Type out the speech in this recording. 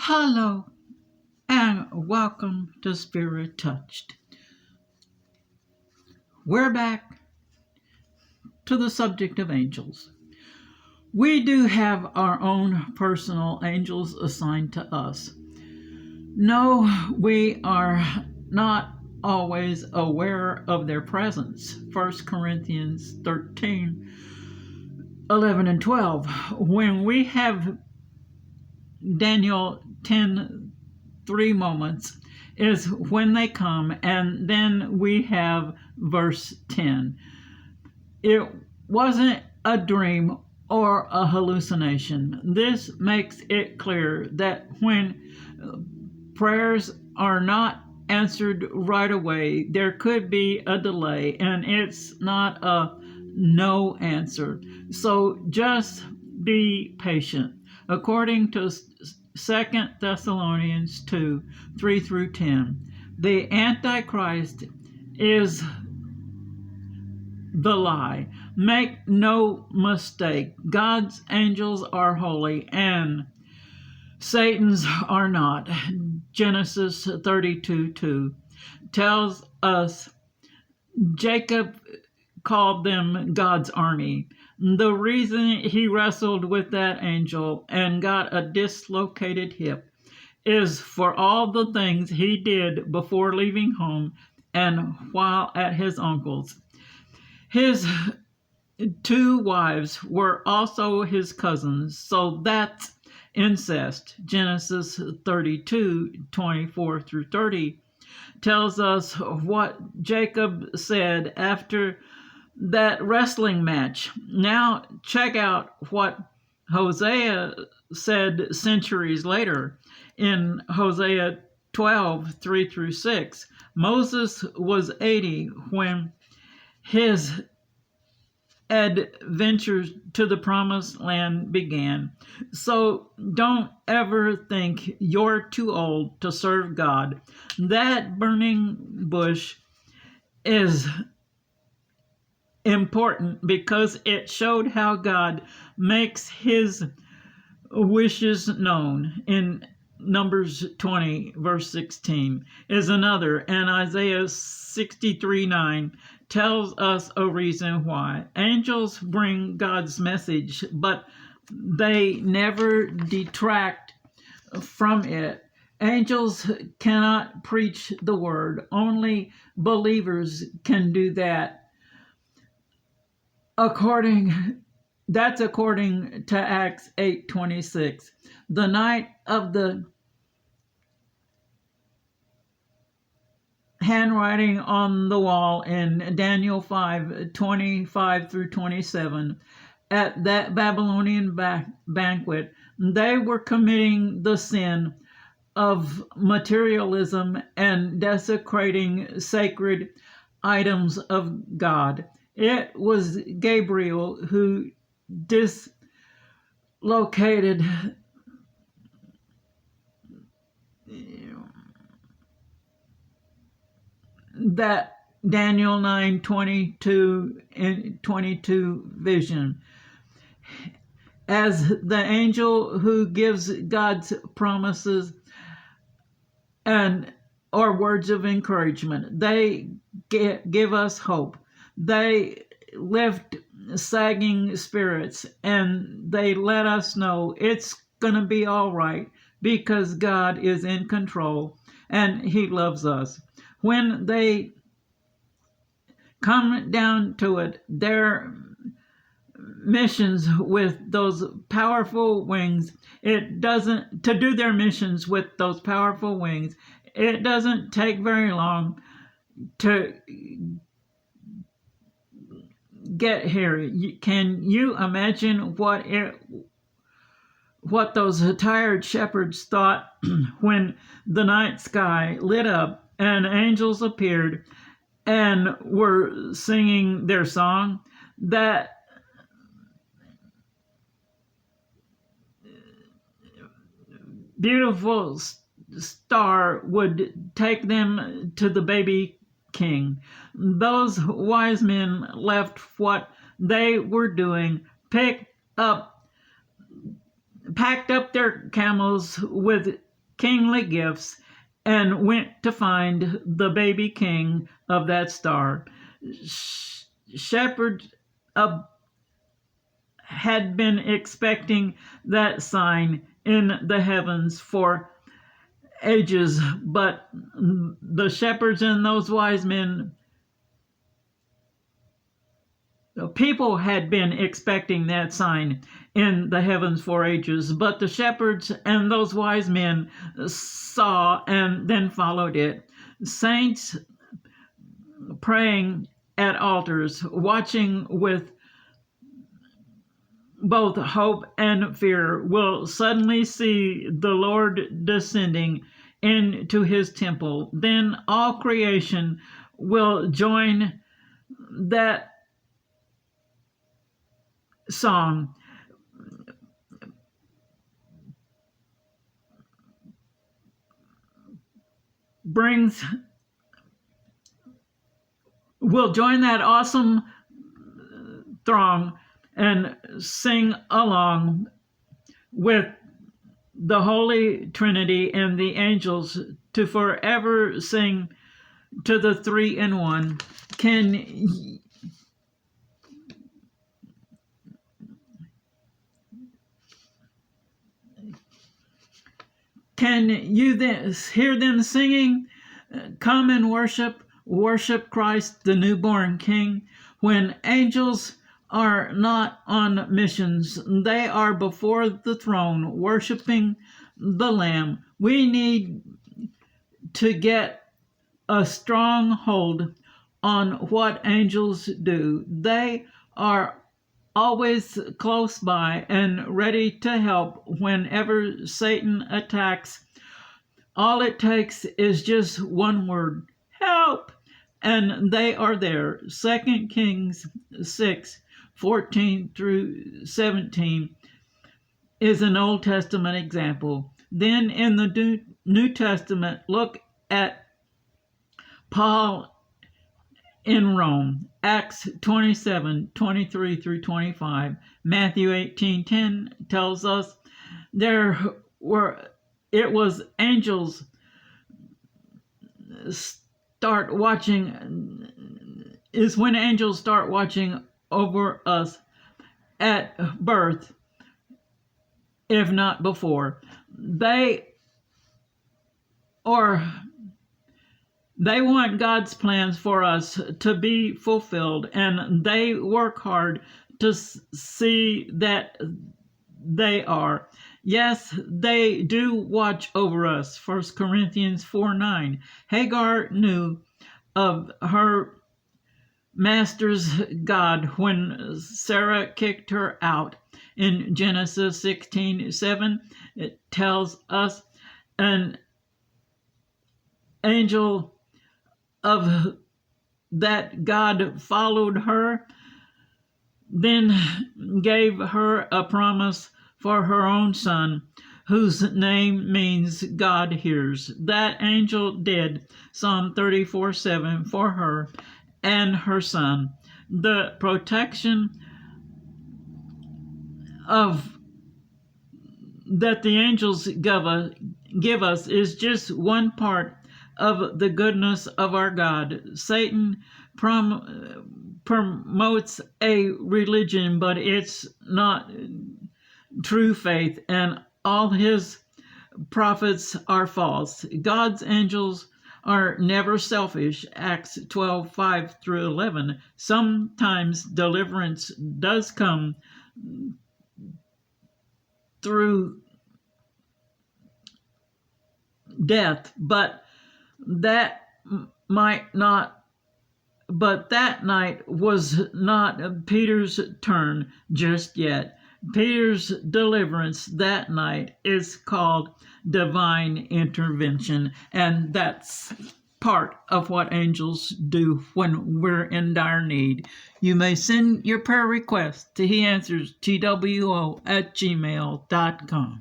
Hello and welcome to Spirit Touched. We're back to the subject of angels. We do have our own personal angels assigned to us. No, we are not always aware of their presence. 1 Corinthians 13, 11 and 12. When we have Daniel 10:3 moments is when they come, and then we have verse 10. It wasn't a dream or a hallucination. This makes it clear that when prayers are not answered right away, there could be a delay, and it's not a no answer. So just be patient. According to 2 Thessalonians 2, 3 through 10, the Antichrist is the lie. Make no mistake, God's angels are holy and Satan's are not. Genesis 32:2 tells us Jacob called them God's army. The reason he wrestled with that angel and got a dislocated hip is for all the things he did before leaving home and while at his uncle's. His two wives were also his cousins, so that's incest. Genesis 32:24 through 30 tells us what Jacob said after that wrestling match. Now check out what Hosea said centuries later in Hosea 12:3 through 6. Moses was 80 when his adventures to the promised land began. So don't ever think you're too old to serve God. That burning bush is important because it showed how God makes his wishes known. In Numbers 20 verse 16 is another, and Isaiah 63:9 tells us a reason why. Angels bring God's message, but they never detract from it. Angels cannot preach the word. Only believers can do that. That's according to Acts 8:26. The night of the handwriting on the wall in Daniel 5:25 through 27, at that Babylonian banquet, they were committing the sin of materialism and desecrating sacred items of God. It was Gabriel who dislocated that Daniel 9:22 and 22 vision. As the angel who gives God's promises and or words of encouragement, they give us hope. They lift sagging spirits, and they let us know it's going to be all right because God is in control and he loves us. When they come down to it, their missions with those powerful wings, it doesn't take very long to get here. Can you imagine what those tired shepherds thought when the night sky lit up and angels appeared and were singing their song? That beautiful star would take them to the baby king. Those wise men left what they were doing, packed up their camels with kingly gifts and went to find the baby king of that star. Shepherds had been expecting that sign in the heavens for ages, but the shepherds and those wise men, people had been expecting that sign in the heavens for ages, but the shepherds and those wise men saw and then followed it. Saints praying at altars, watching with both hope and fear, will suddenly see the Lord descending into his temple. Then all creation will join that song. Will join that awesome throng and sing along with the Holy Trinity and the angels to forever sing to the three in one. Can you then hear them singing, "Come and worship Christ, the newborn King"? When angels are not on missions, they are before the throne worshiping the Lamb. We need to get a strong hold on what angels do. They are always close by and ready to help whenever Satan attacks. All it takes is just one word, help, and they are there. 2 Kings 6:14 through 17 is an Old Testament example. Then in the New Testament, look at Paul in Rome, Acts 27:23 through 25. Matthew 18:10 tells us it was angels is when angels start watching over us at birth, if not before. They want God's plans for us to be fulfilled, and they work hard to see that they are. Yes, they do watch over us. 1 Corinthians 4:9. Hagar knew of her master's God when Sarah kicked her out. In Genesis 16:7, it tells us an angel of that God followed her, then gave her a promise for her own son, whose name means God hears. That angel did Psalm 34:7 for her and her son. The protection that the angels give us is just one part of the goodness of our God. Satan promotes a religion, but it's not true faith, and all his prophets are false. God's angels are never selfish. Acts 12:5 through 11. Sometimes deliverance does come through death, but that night was not Peter's turn just yet. Peter's deliverance that night is called divine intervention, and that's part of what angels do when we're in dire need. You may send your prayer request to heanswerstwo@gmail.com.